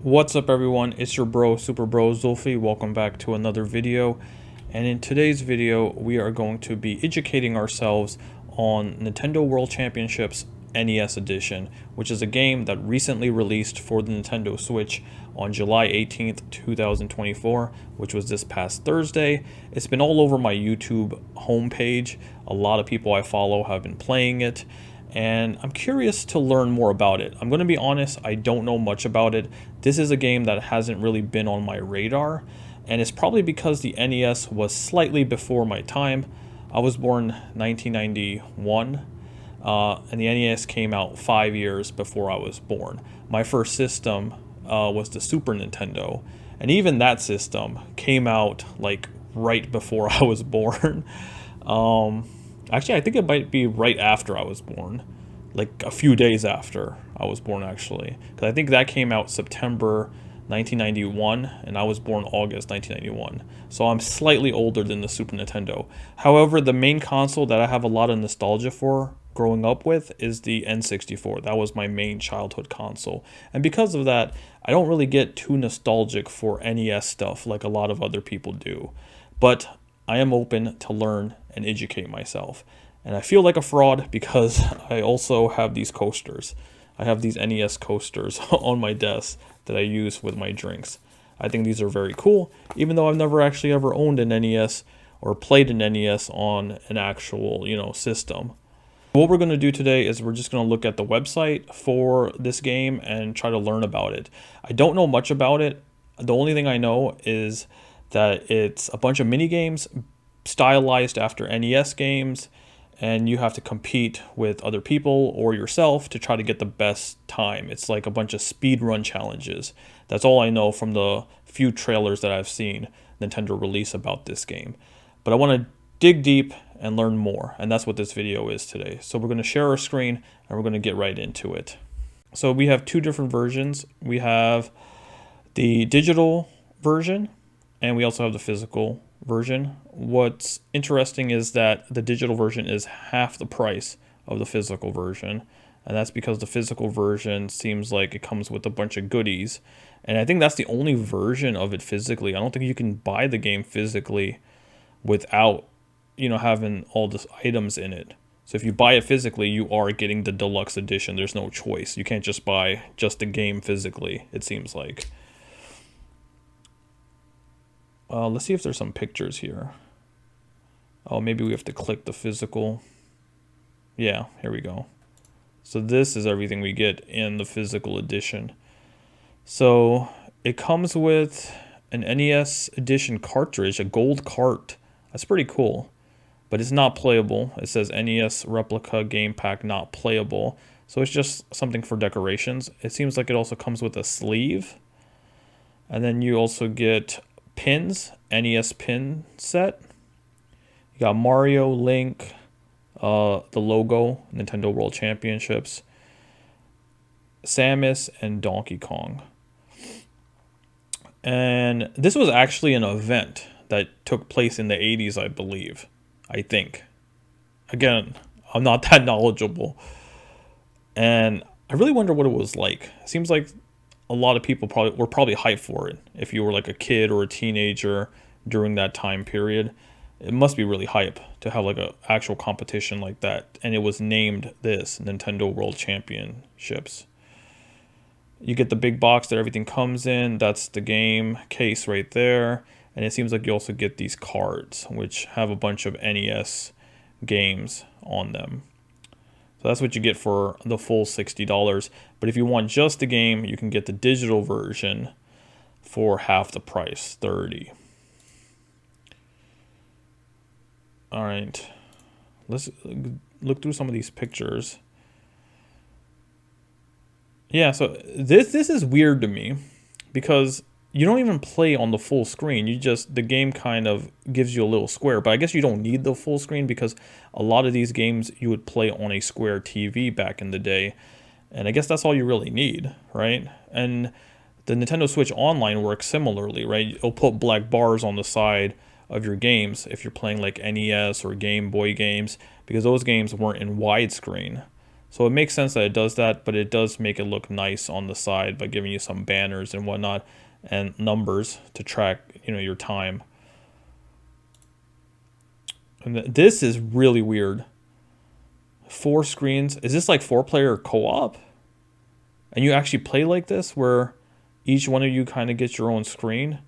What's up everyone, it's your bro Super Bro Zulfi. Welcome back to another video, and in today's video we are going to be educating ourselves on Nintendo World Championships NES Edition, which is a game that recently released for the Nintendo Switch on July 18th 2024, which was this past Thursday. It's been all over my YouTube homepage. A lot of people I follow have been playing it, and I'm curious to learn more about it. I'm going to be honest, I don't know much about it. This is a game that hasn't really been on my radar, and it's probably because the NES was slightly before my time. I was born 1991, and the NES came out 5 years before I was born. My first system was the Super Nintendo, and even that system came out like right before I was born. Actually, I think it might be right after I was born, like a few days after I was born, actually. Because I think that came out September 1991, and I was born August 1991. So I'm slightly older than the Super Nintendo. However, the main console that I have a lot of nostalgia for growing up with is the N64. That was my main childhood console. And because of that, I don't really get too nostalgic for NES stuff like a lot of other people do. But I am open to learn and educate myself. And I feel like a fraud because I also have these coasters. I have these NES coasters on my desk that I use with my drinks. I think these are very cool, even though I've never actually ever owned an NES or played an NES on an actual, system. What we're going to do today is we're just going to look at the website for this game and try to learn about it. I don't know much about it. The only thing I know is that it's a bunch of mini games stylized after NES games, and you have to compete with other people or yourself to try to get the best time. It's like a bunch of speed run challenges. That's all I know from the few trailers that I've seen Nintendo release about this game. But I want to dig deep and learn more, and that's what this video is today. So we're going to share our screen and we're going to get right into it. So we have two different versions. We have the digital version, and we also have the physical version. What's interesting is that the digital version is half the price of the physical version, and that's because the physical version seems like it comes with a bunch of goodies, and I think that's the only version of it physically. I don't think you can buy the game physically without having all the items in it. So if you buy it physically, you are getting the deluxe edition. There's no choice. You can't just buy just the game physically, it seems like. Let's see if there's some pictures here. Oh, maybe we have to click the physical. Yeah, here we go. So this is everything we get in the physical edition. So it comes with an NES Edition cartridge, a gold cart. That's pretty cool, but it's not playable. It says NES Replica Game Pack not playable. So it's just something for decorations. It seems like it also comes with a sleeve. And then you also get pins, NES pin set. You got Mario, Link, the logo, Nintendo World Championships, Samus, and Donkey Kong. And this was actually an event that took place in the 80s, I believe. I think. Again, I'm not that knowledgeable. And I really wonder what it was like. It seems like a lot of people were probably hyped for it. If you were like a kid or a teenager during that time period, it must be really hype to have like an actual competition like that. And it was named this, Nintendo World Championships. You get the big box that everything comes in. That's the game case right there. And it seems like you also get these cards, which have a bunch of NES games on them. So that's what you get for the full $60. But if you want just the game, you can get the digital version for half the price, $30. All right, let's look through some of these pictures. Yeah, so this is weird to me because you don't even play on the full screen. The game kind of gives you a little square, but I guess you don't need the full screen because a lot of these games you would play on a square TV back in the day. And I guess that's all you really need, right? And the Nintendo Switch Online works similarly, right? It'll put black bars on the side of your games if you're playing like NES or Game Boy games, because those games weren't in widescreen. So it makes sense that it does that, but it does make it look nice on the side by giving you some banners and whatnot and numbers to track, you know, your time. And this is really weird. 4 screens. Is this like 4-player co-op? And you actually play like this where each one of you kind of gets your own screen?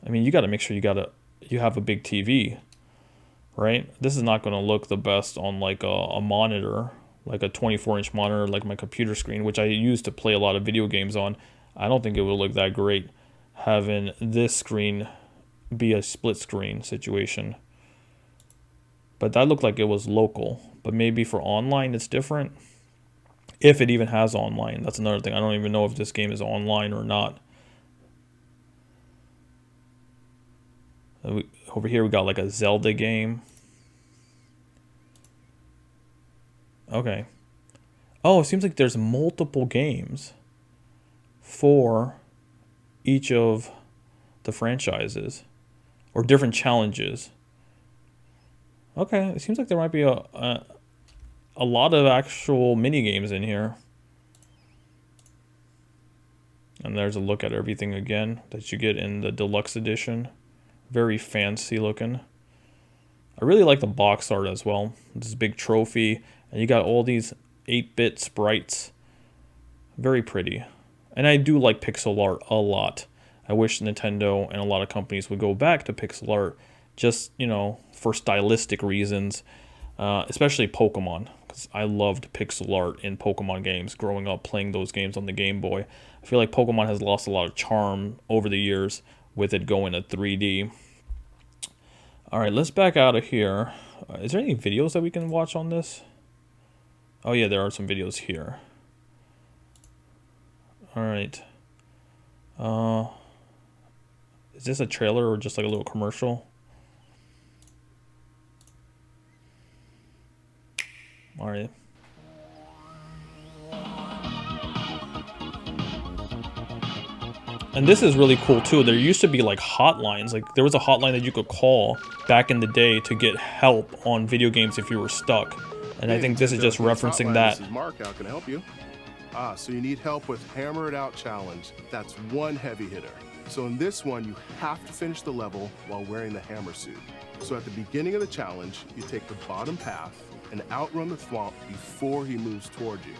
I mean, you got to make sure you have a big TV, right? This is not going to look the best on like a monitor, like a 24-inch monitor, like my computer screen, which I use to play a lot of video games on. I don't think it would look that great having this screen be a split screen situation. But that looked like it was local. But maybe for online it's different. If it even has online. That's another thing. I don't even know if this game is online or not. Over here we got like a Zelda game. Okay. Oh, it seems like there's multiple games for each of the franchises. Or different challenges. Okay, it seems like there might be a lot of actual mini games in here. And there's a look at everything again that you get in the deluxe edition. Very fancy looking. I really like the box art as well. This big trophy, and you got all these 8-bit sprites. Very pretty. And I do like pixel art a lot. I wish Nintendo and a lot of companies would go back to pixel art, just, you know, for stylistic reasons, especially Pokemon, because I loved pixel art in Pokemon games growing up playing those games on the Game Boy. I feel like Pokemon has lost a lot of charm over the years with it going to 3D. All right, let's back out of here. Is there any videos that we can watch on this? Oh yeah, there are some videos here. All right. Is this a trailer or just like a little commercial? All right. And this is really cool too. There used to be like hotlines. Like there was a hotline that you could call back in the day to get help on video games if you were stuck. And I think this is just referencing that. This is Mark. How can I help you? So you need help with Hammer It Out Challenge. That's one heavy hitter. So in this one, you have to finish the level while wearing the hammer suit. So at the beginning of the challenge, you take the bottom path and outrun the thwomp before he moves toward you.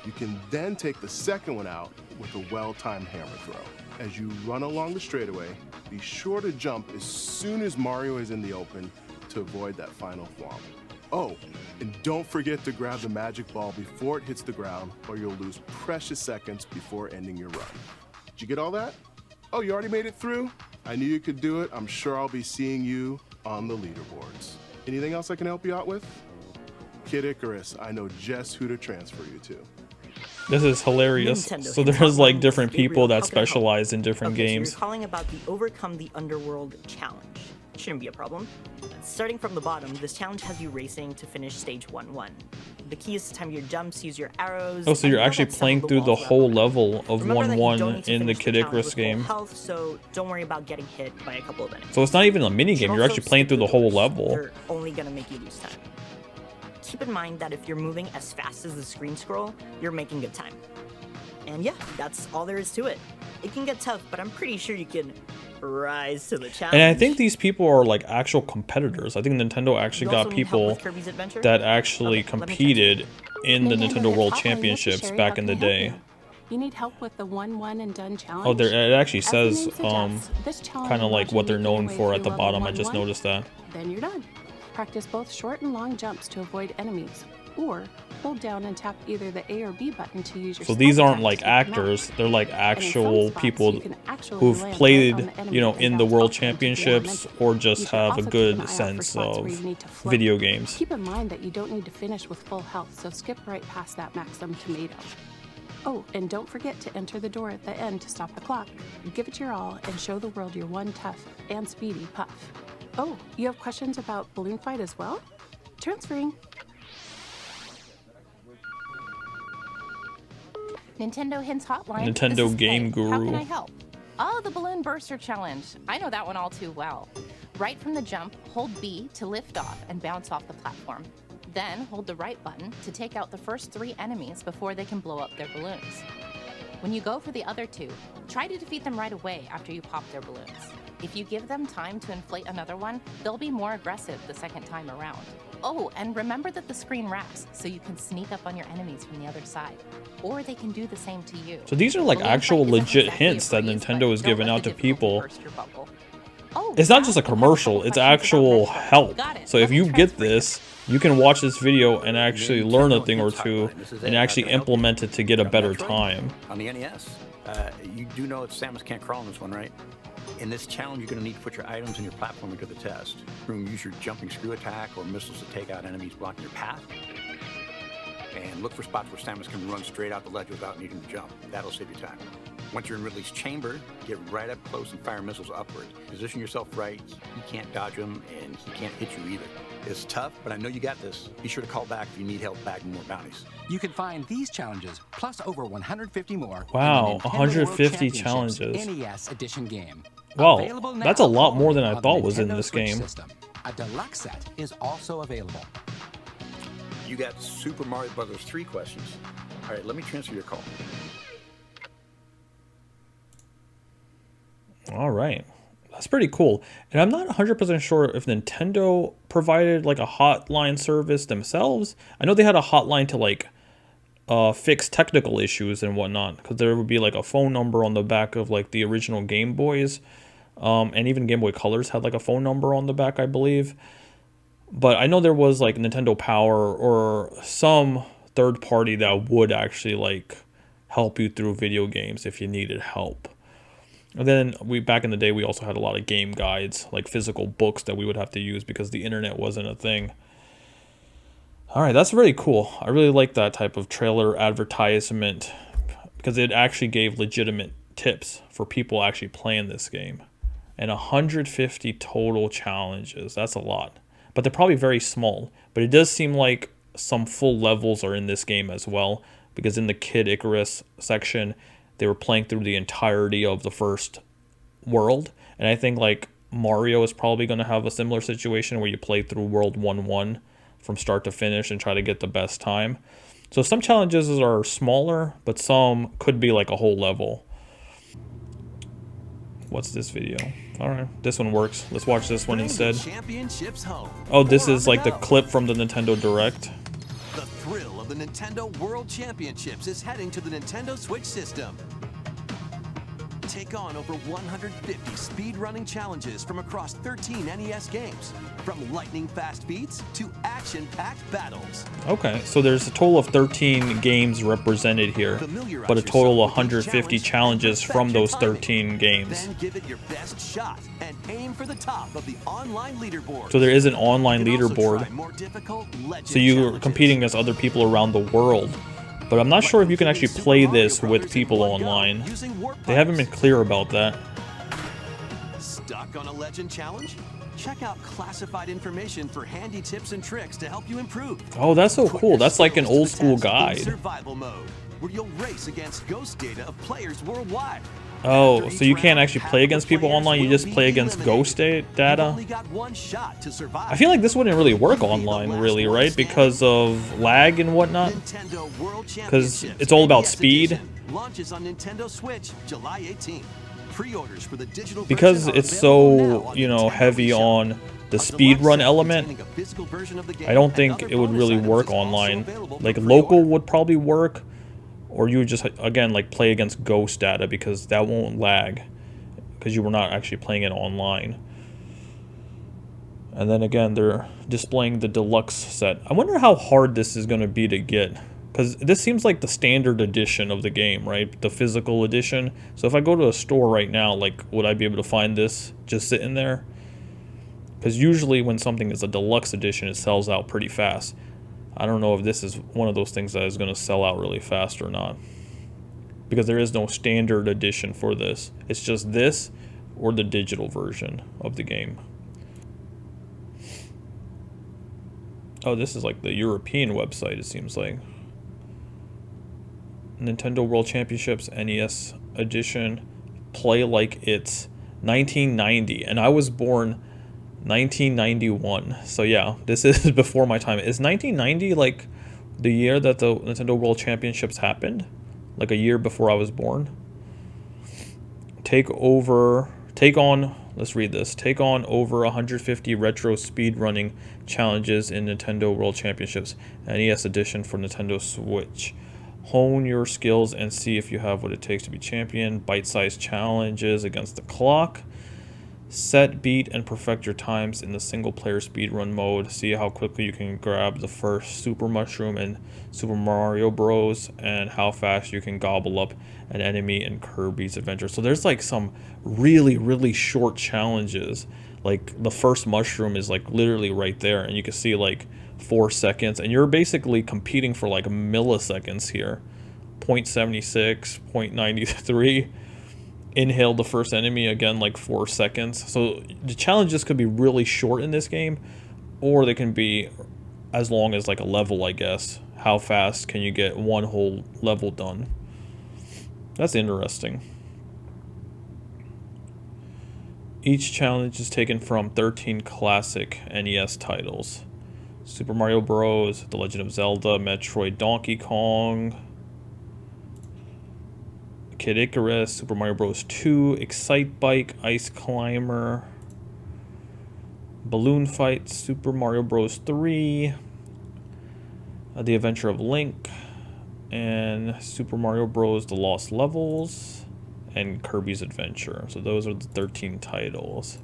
You can then take the second one out with a well-timed hammer throw. As you run along the straightaway, be sure to jump as soon as Mario is in the open to avoid that final thwomp. Oh, and don't forget to grab the magic ball before it hits the ground, or you'll lose precious seconds before ending your run. Did you get all that? Oh, you already made it through? I knew you could do it. I'm sure I'll be seeing you on the leaderboards. Anything else I can help you out with? Kid Icarus, I know just who to transfer you to. This is hilarious. Nintendo So there's like different people that specialize in different games. So you're calling about the Overcome the Underworld challenge. Shouldn't be a problem. Starting from the bottom, this challenge has you racing to finish stage 1-1. The key is to time your jumps, use your arrows. Oh, so you're actually playing through the whole level of 1-1 in the Kid Icarus game. Health, so don't worry about getting hit by a couple of enemies. So it's not even a mini game. You're actually playing through the whole level. They're only gonna make you lose time. Keep in mind that if you're moving as fast as the screen scroll, you're making good time. And yeah, that's all there is to it. It can get tough, but I'm pretty sure you can rise to the challenge. And I think these people are like actual competitors. I think Nintendo actually got people that actually competed in the Nintendo World Championships back in the day. You need help with the 1-1 and done challenge? Oh, there it actually says kind of like what they're known for at the bottom. I just noticed that. Then you're done. Practice both short and long jumps to avoid enemies, or hold down and tap either the A or B button to use your. So these aren't like actors; they're like actual people who've played, you know, in the World Championships or just have a good sense of video games. Keep in mind that you don't need to finish with full health, so skip right past that maximum tomato. Oh, and don't forget to enter the door at the end to stop the clock. Give it your all and show the world your one tough and speedy Puff. Oh, you have questions about Balloon Fight as well? Transferring. Nintendo Hints Hotline. Nintendo Game Guru. How can I help? Oh, the Balloon Burster Challenge. I know that one all too well. Right from the jump, hold B to lift off and bounce off the platform. Then hold the right button to take out the first 3 enemies before they can blow up their balloons. When you go for the other 2, try to defeat them right away after you pop their balloons. If you give them time to inflate another one, they'll be more aggressive the second time around. Oh, and remember that the screen wraps, so you can sneak up on your enemies from the other side. Or they can do the same to you. So these are like Balloon actual fight isn't legit exactly a hints that breeze, Nintendo but is don't giving let out the to difficulty people. burst your bubble. Oh, It's not yeah, just a we have commercial, couple it's questions actual about Metro. help. Got it. So if Let me you get transfer you. this, you can watch this video and actually learn a thing or Nintendo two Hotline. This is and Ed. How actually can I help you? implement it to get a Got better Metroid? time. On the NES. You do know that Samus can't crawl in this one, right? In this challenge, you're going to need to put your items and your platforming to the test. Use your jumping screw attack or missiles to take out enemies blocking your path. And look for spots where Samus can run straight out the ledge without needing to jump. That'll save you time. Once you're in release chamber, get right up close and fire missiles upward. Position yourself right. He can't dodge them, and he can't hit you either. It's tough, but I know you got this. Be sure to call back if you need help bagging more bounties. You can find these challenges plus over 150 more. Wow, in the Nintendo 150 World Championships challenges. NES Edition game. Wow, Available that's a now lot more than I on the thought was in Nintendo this Switch game. System. A deluxe set is also available. You got Super Mario Bros. 3 questions. All right, let me transfer your call. All right. That's pretty cool. And I'm not 100% sure if Nintendo provided like a hotline service themselves. I know they had a hotline to like fix technical issues and whatnot, because there would be like a phone number on the back of like the original Game Boys. And even Game Boy Colors had like a phone number on the back, I believe. But I know there was like Nintendo Power or some third party that would actually like help you through video games if you needed help. And then back in the day, we also had a lot of game guides, like physical books that we would have to use because the internet wasn't a thing. All right, that's really cool. I really like that type of trailer advertisement because it actually gave legitimate tips for people actually playing this game. And 150 total challenges. That's a lot. But they're probably very small. But it does seem like some full levels are in this game as well, because in the Kid Icarus section, they were playing through the entirety of the first world. And I think like Mario is probably going to have a similar situation where you play through World 1-1 from start to finish and try to get the best time. So some challenges are smaller, but some could be like a whole level. What's this video? All right, this one works. Let's watch this one instead. Championships home. Oh, this Or is on like the go. clip from the Nintendo Direct. The thrill of the Nintendo World Championships is heading to the Nintendo Switch system. Take on over 150 speed-running challenges from across 13 NES games, from lightning-fast beats to action-packed battles. Okay, so there's a total of 13 games represented here, Familiarize but a total of yourself with each 150 challenge challenges and from perfect your those timing. 13 games. Then give it your best shot and aim for the top of the online leaderboard. So there is an online You can also leaderboard. try more difficult legend So you're challenges. competing against other people around the world. But I'm not sure if you can actually play this with people online. They haven't been clear about that. Stuck on a legend challenge? Check out classified information for handy tips and tricks to help you improve. Oh, that's so Put cool. your That's like an skills to old the school test in guide. Survival mode, where you'll race against ghost data of players worldwide. Oh, After so each you can't round, actually half play the against people players online, you will just be play against eliminated. ghost You've data? only got one shot to survive. I feel like this wouldn't really work Be the online, last really, one right? standing. Because of lag and whatnot? Nintendo World 'Cause Championships it's all about NES speed. Edition launches on Nintendo Switch July 18th. Pre-orders for the digital Because version are it's available now so, on you know, Nintendo heavy eShop. on the A speed deluxe run set element, containing a physical version of the game I don't and think other it would bonus really items work is also online. available for Like pre-order. local would probably work, or you would just, again, like play against ghost data because that won't lag because you were not actually playing it online. And then again, they're displaying the deluxe set. I wonder how hard this is going to be to get, because this seems like the standard edition of the game, right? The physical edition. So if I go to a store right now, like, would I be able to find this just sitting there? Because usually when something is a deluxe edition, it sells out pretty fast. I don't know if this is one of those things that is going to sell out really fast or not. Because there is no standard edition for this. It's just this or the digital version of the game. Oh, this is like the European website, it seems like. Nintendo World Championships NES Edition. Play like it's 1990. And I was born 1991. So yeah, this is before my time. Is 1990 like the year that the Nintendo World Championships happened? Like a year before I was born? Take on, let's read this. Take on over 150 retro speedrunning challenges in Nintendo World Championships, NES Edition for Nintendo Switch. Hone your skills and see if you have what it takes to be champion. Bite-sized challenges against the clock. Set, beat, and perfect your times in the single-player speedrun mode. See how quickly you can grab the first Super Mushroom in Super Mario Bros. And how fast you can gobble up an enemy in Kirby's Adventure. So there's like some really, really short challenges. Like the first mushroom is like literally right there, and you can see like 4 seconds. And you're basically competing for like milliseconds here. 0.76, 0.93. Inhale the first enemy, again like 4 seconds. So the challenges could be really short in this game, or they can be as long as like a level, I guess. How fast can you get one whole level done? That's interesting. Each challenge is taken from 13 classic NES titles: Super Mario Bros., The Legend of Zelda, Metroid, Donkey Kong, Kid Icarus, Super Mario Bros. 2, Excite Bike, Ice Climber, Balloon Fight, Super Mario Bros. 3, The Adventure of Link, and Super Mario Bros. The Lost Levels, and Kirby's Adventure. So those are the 13 titles.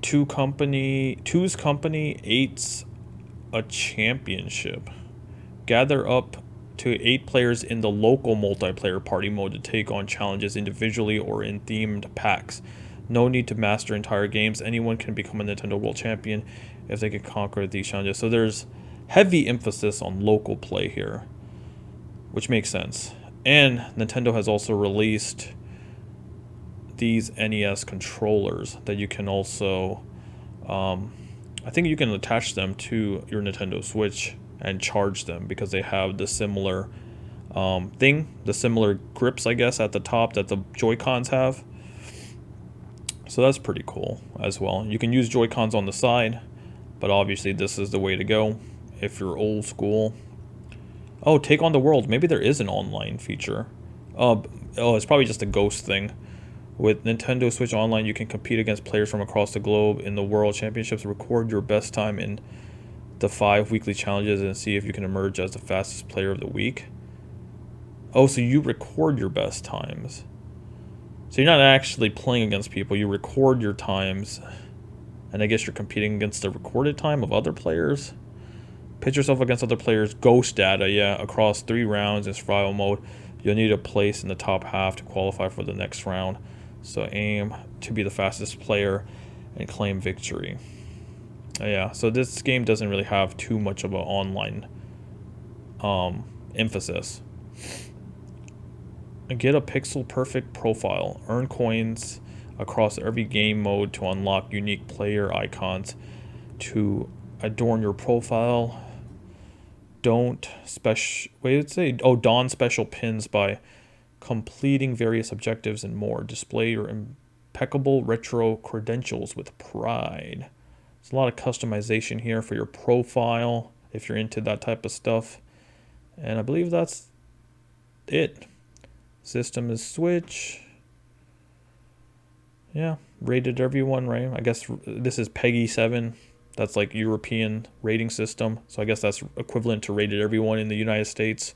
Two's Company, 8's a championship. Gather up to 8 players in the local multiplayer party mode to take on challenges individually or in themed packs. No need to master entire games. Anyone can become a Nintendo World Champion if they can conquer these challenges. So there's heavy emphasis on local play here, which makes sense. And Nintendo has also released these NES controllers that you can also I think you can attach them to your Nintendo Switch and charge them, because they have the similar the similar grips, I guess, at the top that the Joy-Cons have. So that's pretty cool as well. You can use Joy-Cons on the side, but obviously this is the way to go if you're old school. Oh, Take on the World. Maybe there is an online feature. Oh, it's probably just a ghost thing. With Nintendo Switch Online, you can compete against players from across the globe in the World Championships. Record your best time in the 5 weekly challenges and see if you can emerge as the fastest player of the week. Oh, so you record your best times. So you're not actually playing against people. You record your times, and I guess you're competing against the recorded time of other players. Pitch yourself against other players. Ghost data, yeah, across 3 rounds in survival mode. You'll need a place in the top half to qualify for the next round. So aim to be the fastest player and claim victory. Yeah, so this game doesn't really have too much of an online emphasis. Get a pixel perfect profile. Earn coins across every game mode to unlock unique player icons to adorn your profile. Don special pins by completing various objectives and more. Display your impeccable retro credentials with pride. There's a lot of customization here for your profile if you're into that type of stuff. And I believe that's it. System is Switch. Yeah, rated everyone, right? I guess this is PEGI 7. That's like European rating system. So I guess that's equivalent to rated everyone in the United States.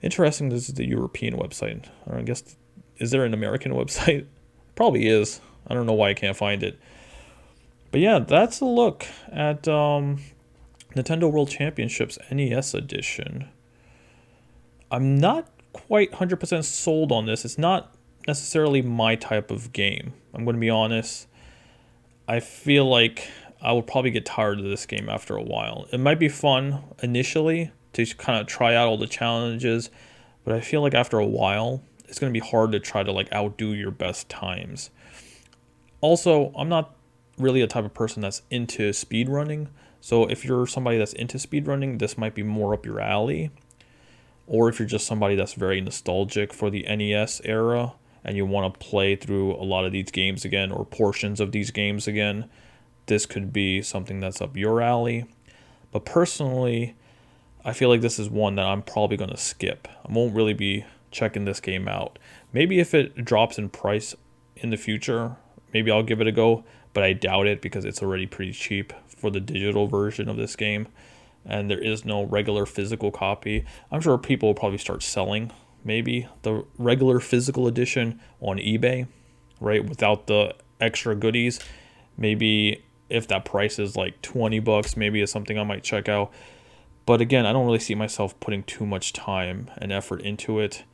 Interesting, this is the European website. I guess, is there an American website? Probably is. I don't know why I can't find it. But yeah, that's a look at Nintendo World Championships NES Edition. I'm not quite 100% sold on this. It's not necessarily my type of game. I'm going to be honest. I feel like I will probably get tired of this game after a while. It might be fun initially to kind of try out all the challenges, but I feel like after a while, it's going to be hard to try to like outdo your best times. Also, I'm not really a type of person that's into speedrunning. So if you're somebody that's into speedrunning, this might be more up your alley. Or if you're just somebody that's very nostalgic for the NES era and you want to play through a lot of these games again, or portions of these games again, this could be something that's up your alley. But personally, I feel like this is one that I'm probably going to skip. I won't really be checking this game out. Maybe if it drops in price in the future, maybe I'll give it a go, but I doubt it because it's already pretty cheap for the digital version of this game, and there is no regular physical copy. I'm sure people will probably start selling maybe the regular physical edition on eBay, right, without the extra goodies. Maybe if that price is like 20 bucks, maybe it's something I might check out. But again, I don't really see myself putting too much time and effort into it.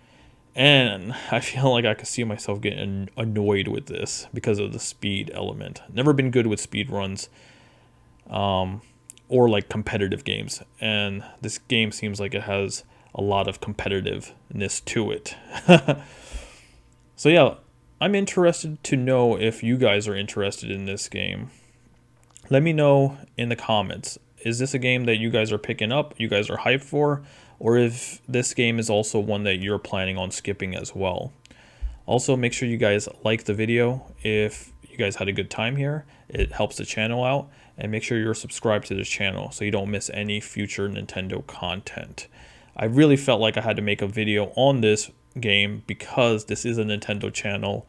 And I feel like I could see myself getting annoyed with this because of the speed element. Never been good with speed runs, or like competitive games. And this game seems like it has a lot of competitiveness to it. So yeah, I'm interested to know if you guys are interested in this game. Let me know in the comments. Is this a game that you guys are picking up, you guys are hyped for, or if this game is also one that you're planning on skipping as well. Also, make sure you guys like the video if you guys had a good time here. It helps the channel out, and make sure you're subscribed to this channel so you don't miss any future Nintendo content. I really felt like I had to make a video on this game because this is a Nintendo channel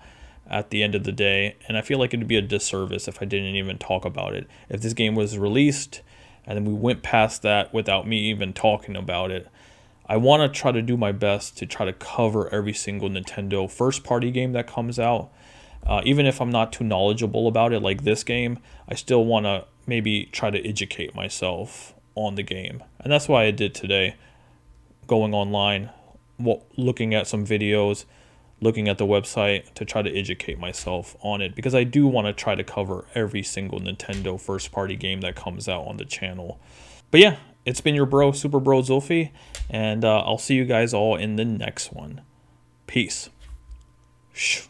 at the end of the day, and I feel like it would be a disservice if I didn't even talk about it. If this game was released and then we went past that without me even talking about it, I want to try to do my best to try to cover every single Nintendo first-party game that comes out. Even if I'm not too knowledgeable about it like this game, I still want to maybe try to educate myself on the game. And that's why I did today, going online, looking at some videos, looking at the website to try to educate myself on it, because I do want to try to cover every single Nintendo first-party game that comes out on the channel. But yeah, it's been your bro, Super Bro Zulfi, and I'll see you guys all in the next one. Peace. Shh.